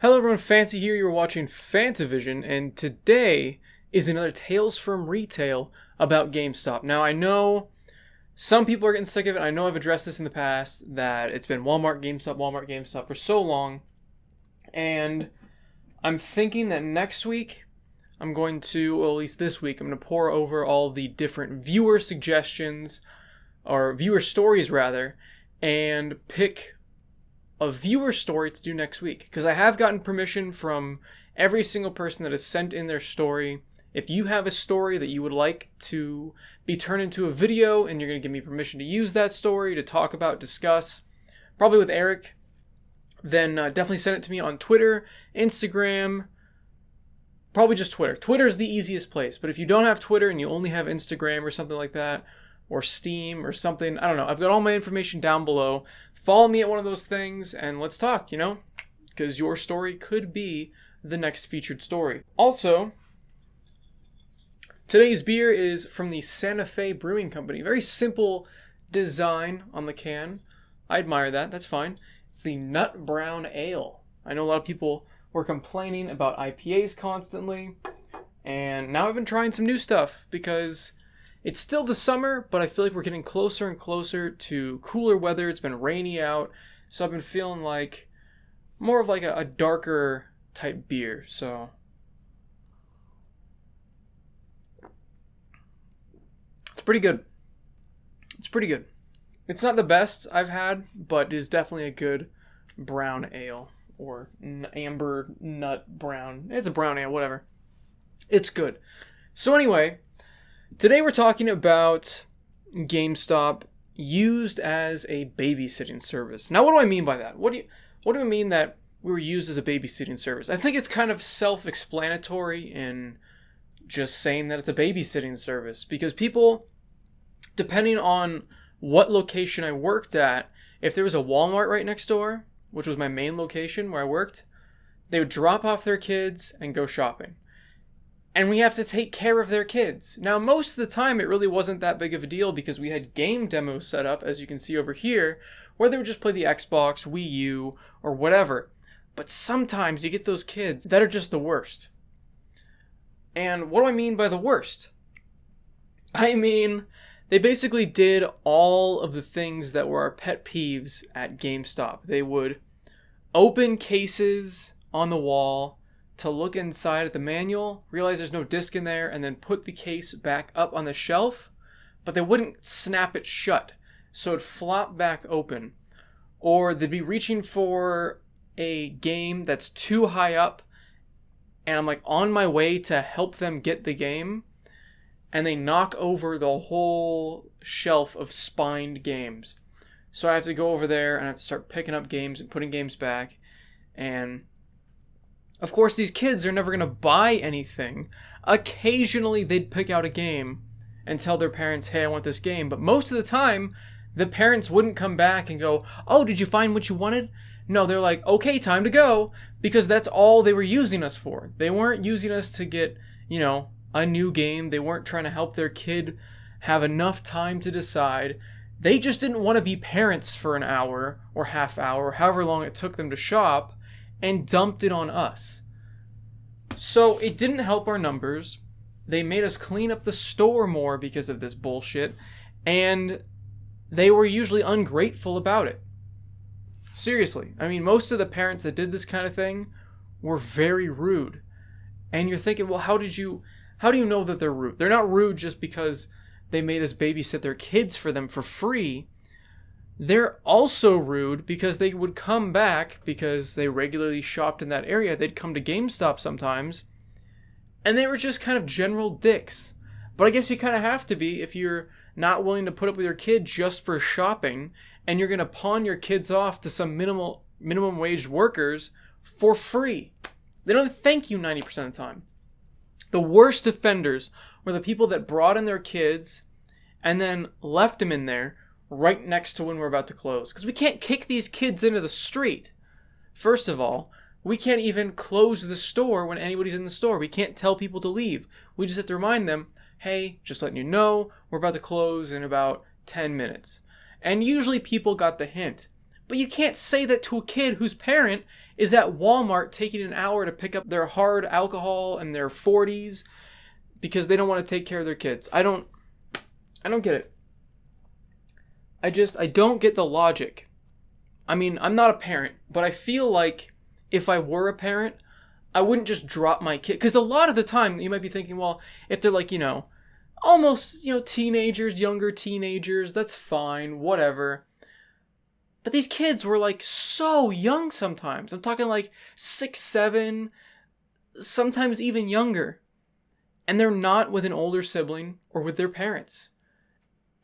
Hello everyone, Fancy here, you're watching FANTAVISION, and today is another Tales from Retail about GameStop. Now I know some people are getting sick of it, I know I've addressed this in the past, that it's been Walmart, GameStop for so long, and I'm thinking that next week, I'm going to, well at least this week, I'm going to pour over all the different viewer suggestions, or viewer stories rather, and pick a viewer story to do next week, because I have gotten permission from every single person that has sent in their story. If you have a story that you would like to be turned into a video and you're going to give me permission to use that story, to talk about, discuss, probably with Eric, then definitely send it to me on Twitter, Instagram, probably just Twitter. Twitter is the easiest place, but if you don't have Twitter and you only have Instagram or something like that, or Steam or something, I don't know, I've got all my information down below. Follow me at one of those things and let's talk, because your story could be the next featured story. Also, today's beer is from the Santa Fe Brewing Company. Very simple design on the can. I admire that, that's fine. It's the Nut Brown Ale. I know a lot of people were complaining about IPAs constantly, and now I've been trying some new stuff because it's still the summer, but I feel like we're getting closer and closer to cooler weather. It's been rainy out, so I've been feeling like more of like a darker type beer. So it's pretty good. It's pretty good. It's not the best I've had, but it is definitely a good brown ale, or amber nut brown. It's a brown ale, whatever. It's good. So anyway, today we're talking about GameStop used as a babysitting service. Now, what do I mean by that? What do I mean that we were used as a babysitting service? I think it's kind of self-explanatory in just saying that it's a babysitting service, because people, depending on what location I worked at, if there was a Walmart right next door, which was my main location where I worked, they would drop off their kids and go shopping. And we have to take care of their kids. Now, most of the time, it really wasn't that big of a deal because we had game demos set up, as you can see over here, where they would just play the Xbox, Wii U, or whatever. But sometimes you get those kids that are just the worst. And what do I mean by the worst? I mean, they basically did all of the things that were our pet peeves at GameStop. They would open cases on the wall to look inside at the manual, realize there's no disc in there, and then put the case back up on the shelf, but they wouldn't snap it shut, so it'd flop back open. Or they'd be reaching for a game that's too high up, and I'm like on my way to help them get the game, and they knock over the whole shelf of spined games. So I have to go over there and I have to start picking up games and putting games back, and of course, these kids are never going to buy anything. Occasionally, they'd pick out a game and tell their parents, hey, I want this game. But most of the time, the parents wouldn't come back and go, oh, did you find what you wanted? No, they're like, okay, time to go. Because that's all they were using us for. They weren't using us to get, a new game. They weren't trying to help their kid have enough time to decide. They just didn't want to be parents for an hour or half hour, or however long it took them to shop, and dumped it on us. So it didn't help our numbers. They made us clean up the store more because of this bullshit, and they were usually ungrateful about it. Seriously. I mean, most of the parents that did this kind of thing were very rude. And you're thinking, well, how do you know that they're rude? They're not rude just because they made us babysit their kids for them for free. They're also rude because they would come back, because they regularly shopped in that area. They'd come to GameStop sometimes, and they were just kind of general dicks. But I guess you kind of have to be if you're not willing to put up with your kid just for shopping, and you're going to pawn your kids off to some minimum wage workers for free. They don't thank you 90% of the time. The worst offenders were the people that brought in their kids and then left them in there right next to when we're about to close. Because we can't kick these kids into the street. First of all, we can't even close the store when anybody's in the store. We can't tell people to leave. We just have to remind them, hey, just letting you know, we're about to close in about 10 minutes. And usually people got the hint. But you can't say that to a kid whose parent is at Walmart taking an hour to pick up their hard alcohol and their 40s because they don't want to take care of their kids. I don't get it. I don't get the logic. I mean, I'm not a parent, but I feel like if I were a parent, I wouldn't just drop my kid. Because a lot of the time, you might be thinking, well, if they're like, almost, teenagers, younger teenagers, that's fine, whatever. But these kids were like so young sometimes. I'm talking like 6, 7, sometimes even younger. And they're not with an older sibling or with their parents.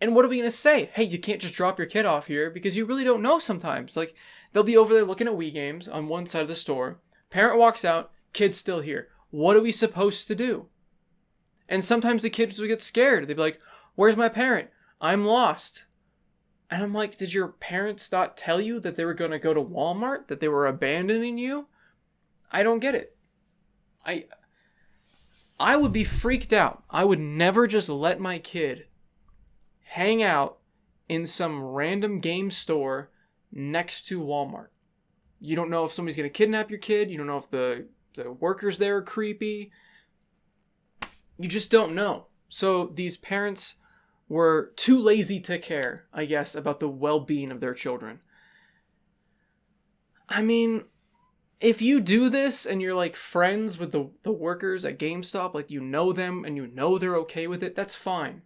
And what are we going to say? Hey, you can't just drop your kid off here because you really don't know sometimes. Like, they'll be over there looking at Wii games on one side of the store. Parent walks out, kid's still here. What are we supposed to do? And sometimes the kids will get scared. They'd be like, where's my parent? I'm lost. And I'm like, did your parents not tell you that they were going to go to Walmart? That they were abandoning you? I don't get it. I would be freaked out. I would never just let my kid hang out in some random game store next to Walmart. You don't know if somebody's going to kidnap your kid. You don't know if the workers there are creepy. You just don't know. So these parents were too lazy to care, I guess, about the well-being of their children. I mean, if you do this and you're like friends with the workers at GameStop, like you know them and you know they're okay with it, that's fine.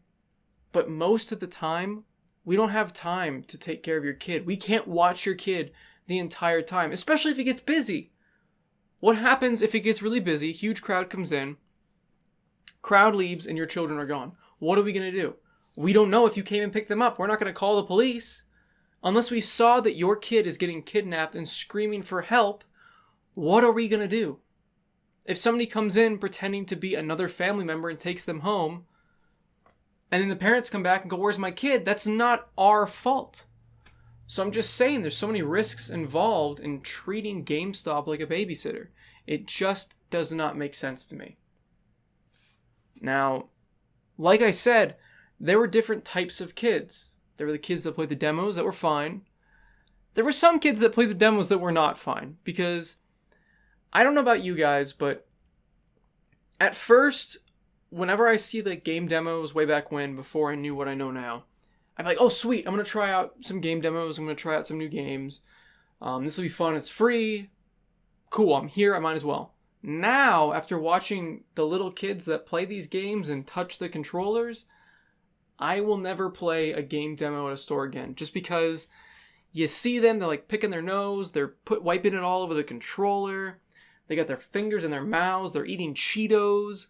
But most of the time, we don't have time to take care of your kid. We can't watch your kid the entire time, especially if it gets busy. What happens if it gets really busy, huge crowd comes in, crowd leaves, and your children are gone? What are we going to do? We don't know if you came and picked them up. We're not going to call the police. Unless we saw that your kid is getting kidnapped and screaming for help, what are we going to do? If somebody comes in pretending to be another family member and takes them home, and then the parents come back and go, where's my kid? That's not our fault. So I'm just saying there's so many risks involved in treating GameStop like a babysitter. It just does not make sense to me. Now, like I said, there were different types of kids. There were the kids that played the demos that were fine. There were some kids that played the demos that were not fine. Because, I don't know about you guys, but at first, whenever I see the game demos way back when, before I knew what I know now, I'm like, oh sweet, I'm going to try out some game demos, I'm going to try out some new games. This will be fun, it's free. Cool, I'm here, I might as well. Now, after watching the little kids that play these games and touch the controllers, I will never play a game demo at a store again. Just because you see them, they're like picking their nose, they're wiping it all over the controller, they got their fingers in their mouths, they're eating Cheetos.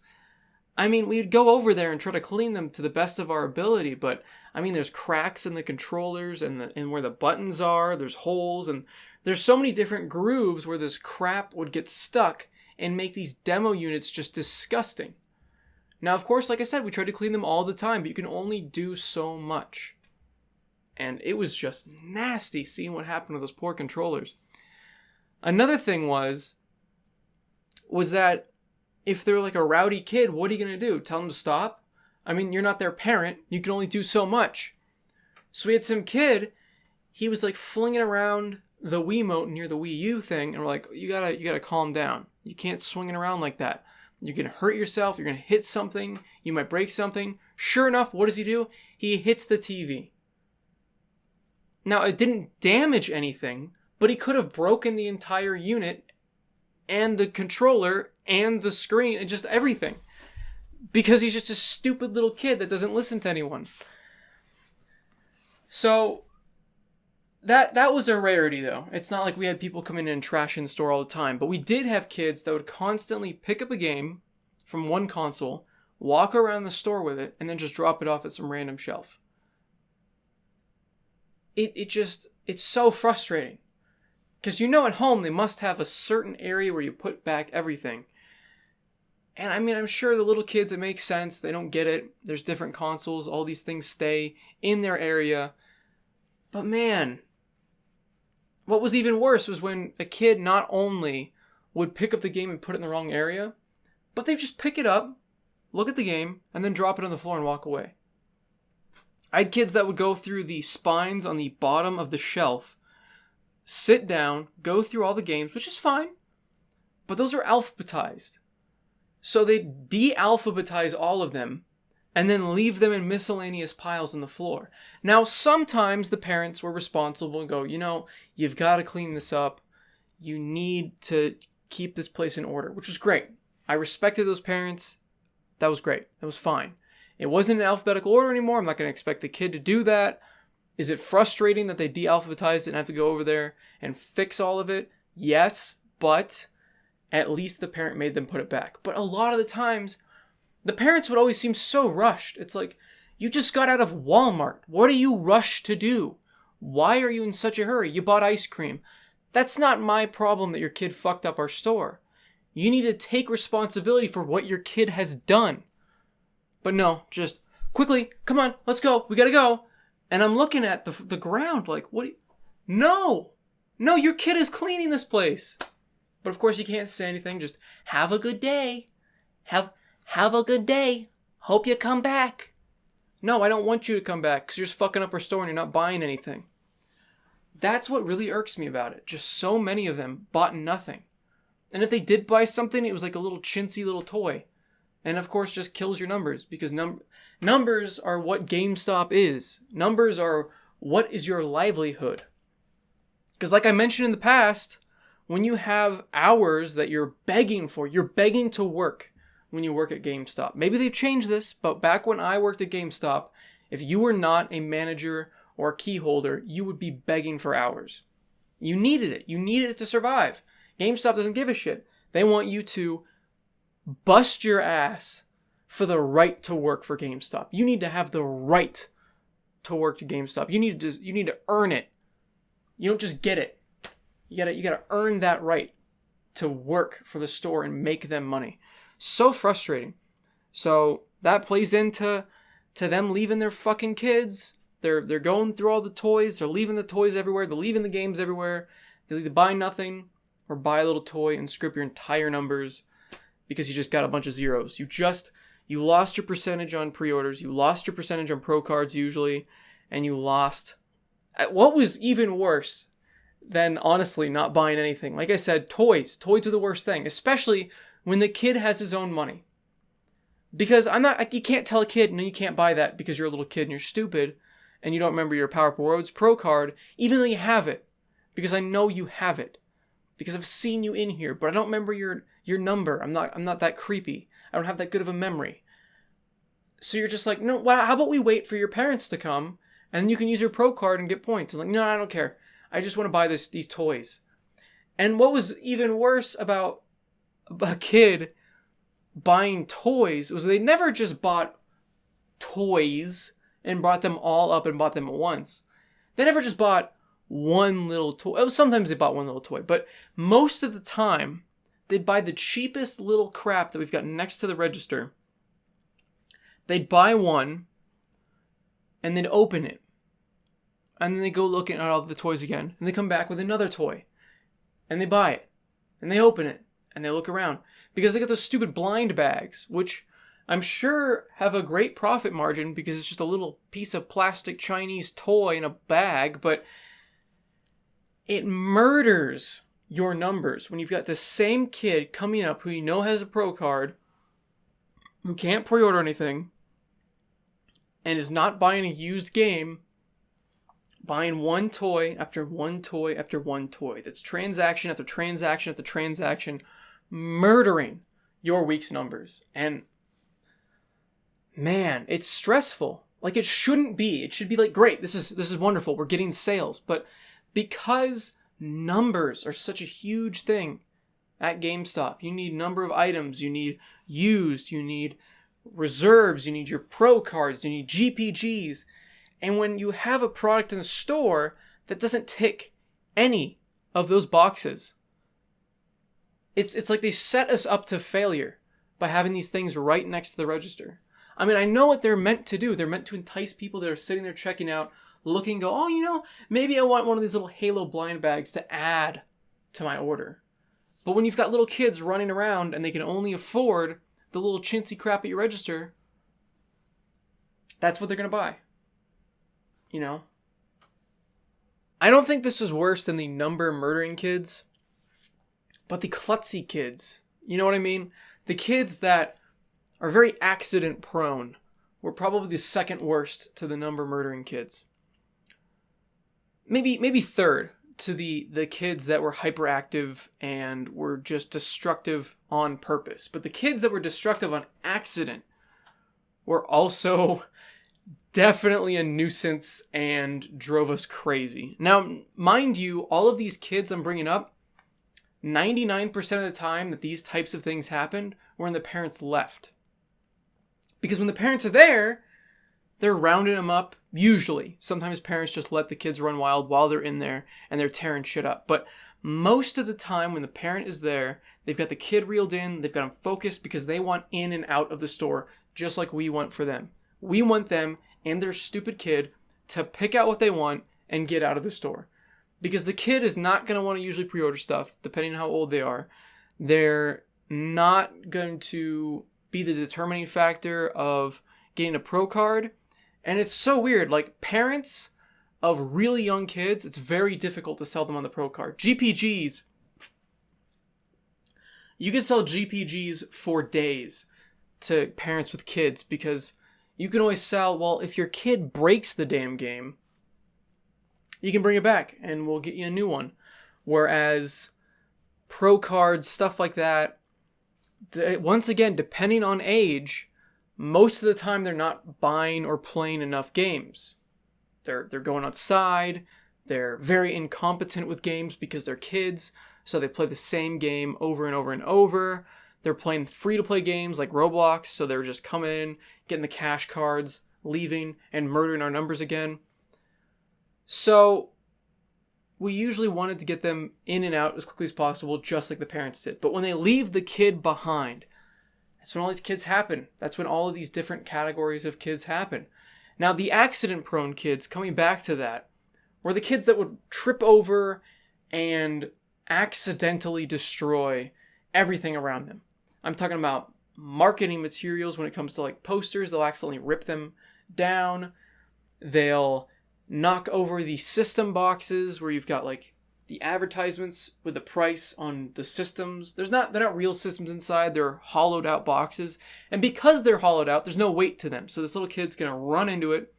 I mean, we'd go over there and try to clean them to the best of our ability, but I mean, there's cracks in the controllers and where the buttons are, there's holes, and there's so many different grooves where this crap would get stuck and make these demo units just disgusting. Now, of course, like I said, we try to clean them all the time, but you can only do so much. And it was just nasty seeing what happened with those poor controllers. Another thing was that if they're like a rowdy kid, what are you going to do? Tell them to stop? I mean, you're not their parent. You can only do so much. So we had some kid, he was like flinging around the Wiimote near the Wii U thing, and we're like, you gotta calm down. You can't swing it around like that. You're going to hurt yourself. You're going to hit something. You might break something. Sure enough, what does he do? He hits the TV. Now, it didn't damage anything, but he could have broken the entire unit and the controller and the screen and just everything. Because he's just a stupid little kid that doesn't listen to anyone. So, that was a rarity, though. It's not like we had people come in and trash in the store all the time. But we did have kids that would constantly pick up a game from one console, walk around the store with it, and then just drop it off at some random shelf. It's so frustrating. Because at home they must have a certain area where you put back everything. And I mean, I'm sure the little kids, it makes sense. They don't get it. There's different consoles. All these things stay in their area. But man, what was even worse was when a kid not only would pick up the game and put it in the wrong area, but they'd just pick it up, look at the game, and then drop it on the floor and walk away. I had kids that would go through the spines on the bottom of the shelf sit down, go through all the games, which is fine, but those are alphabetized. So they de-alphabetize all of them and then leave them in miscellaneous piles on the floor. Now, sometimes the parents were responsible and go, you've got to clean this up. You need to keep this place in order, which was great. I respected those parents. That was great. That was fine. It wasn't in alphabetical order anymore. I'm not going to expect the kid to do that. Is it frustrating that they de-alphabetized it and have to go over there and fix all of it? Yes, but at least the parent made them put it back. But a lot of the times, the parents would always seem so rushed. It's like, you just got out of Walmart. What are you rushed to do? Why are you in such a hurry? You bought ice cream. That's not my problem that your kid fucked up our store. You need to take responsibility for what your kid has done. But no, just quickly, come on, let's go. We gotta go. And I'm looking at the ground like, what? No, your kid is cleaning this place. But of course you can't say anything. Just have a good day. Have a good day. Hope you come back. No, I don't want you to come back because you're just fucking up our store and you're not buying anything. That's what really irks me about it. Just so many of them bought nothing. And if they did buy something, it was like a little chintzy little toy. And of course just kills your numbers because numbers are what GameStop is. Numbers are what is your livelihood. Because like I mentioned in the past, when you have hours that you're begging for, you're begging to work when you work at GameStop. Maybe they've changed this, but back when I worked at GameStop, if you were not a manager or a key holder, you would be begging for hours. You needed it. You needed it to survive. GameStop doesn't give a shit. They want you to bust your ass for the right to work for GameStop. You need to have the right to work to GameStop. You need to earn it. You don't just get it. You gotta earn that right to work for the store and make them money. So frustrating. So that plays into them leaving their fucking kids. They're going through all the toys. They're leaving the toys everywhere. They're leaving the games everywhere. They either buy nothing or buy a little toy and screw up your entire numbers because you just got a bunch of zeros. You lost your percentage on pre-orders. You lost your percentage on pro cards usually. And you lost... What was even worse than honestly not buying anything? Like I said, toys. Toys are the worst thing. Especially when the kid has his own money. Because you can't tell a kid, no, you can't buy that because you're a little kid and you're stupid. And you don't remember your Powerful Roads Pro card, even though you have it. Because I know you have it. Because I've seen you in here, but I don't remember your number. I'm not that creepy. I don't have that good of a memory. So you're just like, no, well, how about we wait for your parents to come, and then you can use your Pro card and get points. And like, no, I don't care. I just want to buy these toys. And what was even worse about a kid buying toys was they never just bought toys and brought them all up and bought them at once. They never just bought one little toy. Sometimes they bought one little toy, but most of the time they'd buy the cheapest little crap that we've got next to the register. They'd buy one and they'd open it. And then they go looking at all the toys again. And they come back with another toy. And they buy it. And they open it. And they look around. Because they got those stupid blind bags, which I'm sure have a great profit margin because it's just a little piece of plastic Chinese toy in a bag, but it murders your numbers when you've got the same kid coming up who you know has a pro card, who can't pre-order anything, and is not buying a used game, buying one toy after one toy after one toy. That's transaction after transaction after transaction, murdering your week's numbers. And man, it's stressful. Like it shouldn't be. It should be like, great, this is wonderful. We're getting sales. But because numbers are such a huge thing at GameStop, you need number of items, you need used, you need reserves, you need your pro cards, you need GPGs. And when you have a product in the store that doesn't tick any of those boxes, it's like they set us up to failure by having these things right next to the register. I mean, I know what they're meant to do. They're meant to entice people that are sitting there checking out, looking, go, oh, maybe I want one of these little Halo blind bags to add to my order. But when you've got little kids running around and they can only afford the little chintzy crap at your register, that's what they're going to buy. I don't think this was worse than the number murdering kids, but the klutzy kids. You know what I mean? The kids that are very accident prone were probably the second worst to the number murdering kids. Maybe third to the kids that were hyperactive and were just destructive on purpose. But the kids that were destructive on accident were also definitely a nuisance and drove us crazy. Now, mind you, all of these kids I'm bringing up, 99% of the time that these types of things happened were when the parents left. Because when the parents are there, they're rounding them up, usually. Sometimes parents just let the kids run wild while they're in there and they're tearing shit up. But most of the time when the parent is there, they've got the kid reeled in, they've got them focused because they want in and out of the store just like we want for them. We want them and their stupid kid to pick out what they want and get out of the store. Because the kid is not going to want to usually pre-order stuff, depending on how old they are. They're not going to be the determining factor of getting a pro card. And it's so weird. Like, parents of really young kids, it's very difficult to sell them on the pro card. GPGs, you can sell GPGs for days to parents with kids because you can always sell, well, if your kid breaks the damn game, you can bring it back and we'll get you a new one. Whereas pro cards, stuff like that, once again, depending on age, most of the time they're not buying or playing enough games. They're going outside, they're very incompetent with games because they're kids, so they play the same game over and over and over. They're playing free-to-play games like Roblox, so they're just coming in, getting the cash cards, leaving, and murdering our numbers again. So we usually wanted to get them in and out as quickly as possible, just like the parents did. But when they leave the kid behind, that's when all these kids happen. That's when all of these different categories of kids happen. Now, the accident-prone kids, coming back to that, were the kids that would trip over and accidentally destroy everything around them. I'm talking about marketing materials when it comes to like posters. They'll accidentally rip them down. They'll knock over the system boxes where you've got like the advertisements with the price on the systems. They're not real systems inside. They're hollowed out boxes. And because they're hollowed out, there's no weight to them. So this little kid's going to run into it.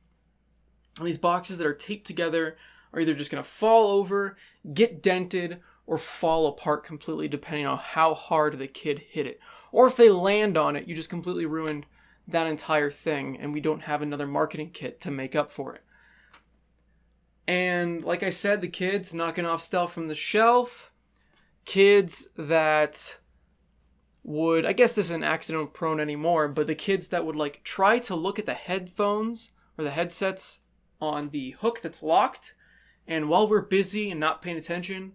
And these boxes that are taped together are either just going to fall over, get dented, or fall apart completely depending on how hard the kid hit it. Or if they land on it, you just completely ruined that entire thing and we don't have another marketing kit to make up for it. And like I said, the kids knocking off stuff from the shelf, kids that would, I guess this isn't accident prone anymore, but the kids that would like try to look at the headphones or the headsets on the hook that's locked, and while we're busy and not paying attention,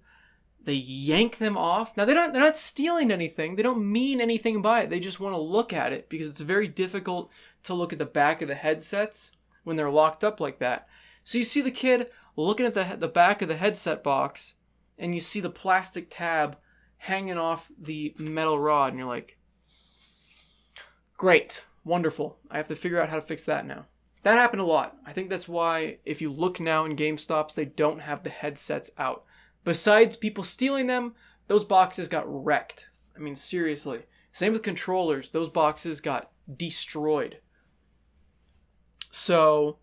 they yank them off. Now they're not stealing anything. They don't mean anything by it. They just want to look at it because it's very difficult to look at the back of the headsets when they're locked up like that. So you see the kid looking at the back of the headset box, and you see the plastic tab hanging off the metal rod, and you're like, great, wonderful. I have to figure out how to fix that now. That happened a lot. I think that's why if you look now in GameStops, they don't have the headsets out. Besides people stealing them, those boxes got wrecked. I mean, seriously. Same with controllers. Those boxes got destroyed. So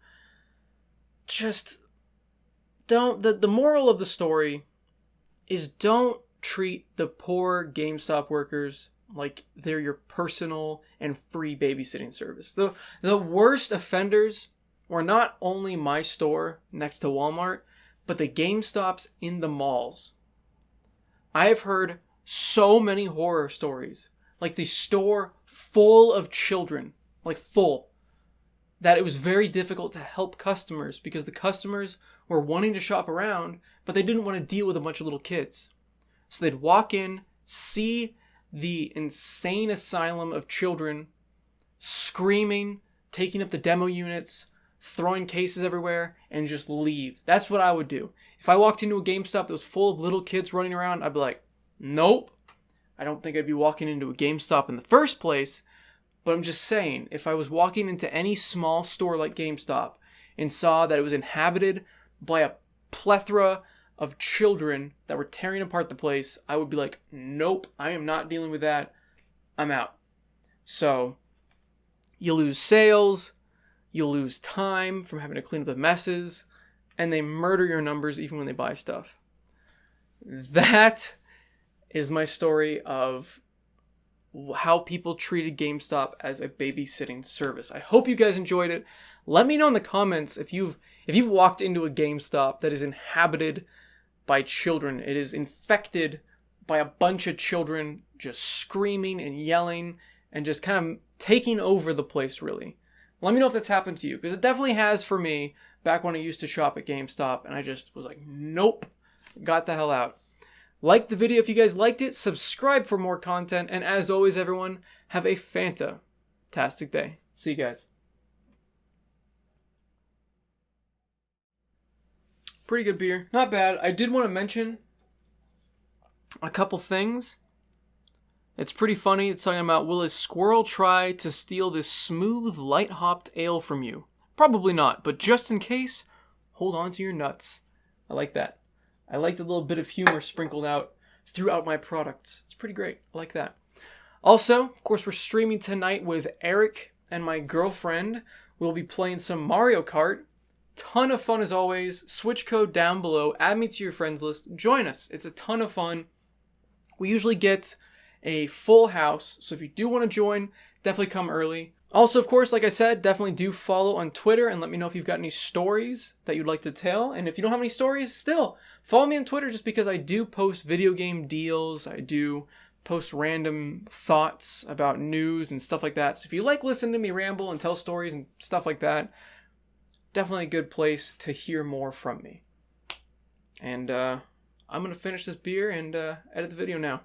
just don't, the moral of the story is don't treat the poor GameStop workers like they're your personal and free babysitting service. The worst offenders were not only my store next to Walmart, but the GameStops in the malls. I have heard so many horror stories, like the store full of children, like full, that it was very difficult to help customers because the customers were wanting to shop around, but they didn't want to deal with a bunch of little kids. So they'd walk in, see the insane asylum of children screaming, taking up the demo units, throwing cases everywhere, and just leave. That's what I would do. If I walked into a GameStop that was full of little kids running around, I'd be like, nope. I don't think I'd be walking into a GameStop in the first place, but I'm just saying, if I was walking into any small store like GameStop and saw that it was inhabited by a plethora of children that were tearing apart the place, I would be like, nope, I am not dealing with that. I'm out. So you lose sales, you'll lose time from having to clean up the messes, and they murder your numbers even when they buy stuff. That is my story of how people treated GameStop as a babysitting service. I hope you guys enjoyed it. Let me know in the comments if you've walked into a GameStop that is inhabited by children. It is infected by a bunch of children just screaming and yelling and just kind of taking over the place, really. Let me know if that's happened to you, because it definitely has for me back when I used to shop at GameStop, and I just was like, nope, got the hell out. Like the video if you guys liked it, subscribe for more content, and as always, everyone, have a fantastic day. See you guys. Pretty good beer. Not bad. I did want to mention a couple things. It's pretty funny. It's talking about, will a squirrel try to steal this smooth, light-hopped ale from you? Probably not, but just in case, hold on to your nuts. I like that. I like the little bit of humor sprinkled out throughout my products. It's pretty great. I like that. Also, of course, we're streaming tonight with Eric and my girlfriend. We'll be playing some Mario Kart. Ton of fun as always. Switch code down below. Add me to your friends list. Join us. It's a ton of fun. We usually get a full house, so if you do want to join, definitely come early. Also, of course, like I said, definitely do follow on Twitter and let me know if you've got any stories that you'd like to tell. And if you don't have any stories, still follow me on Twitter, just because I do post video game deals. I do post random thoughts about news and stuff like that. So if you like listening to me ramble and tell stories and stuff like that, definitely a good place to hear more from me. And I'm going to finish this beer and edit the video now.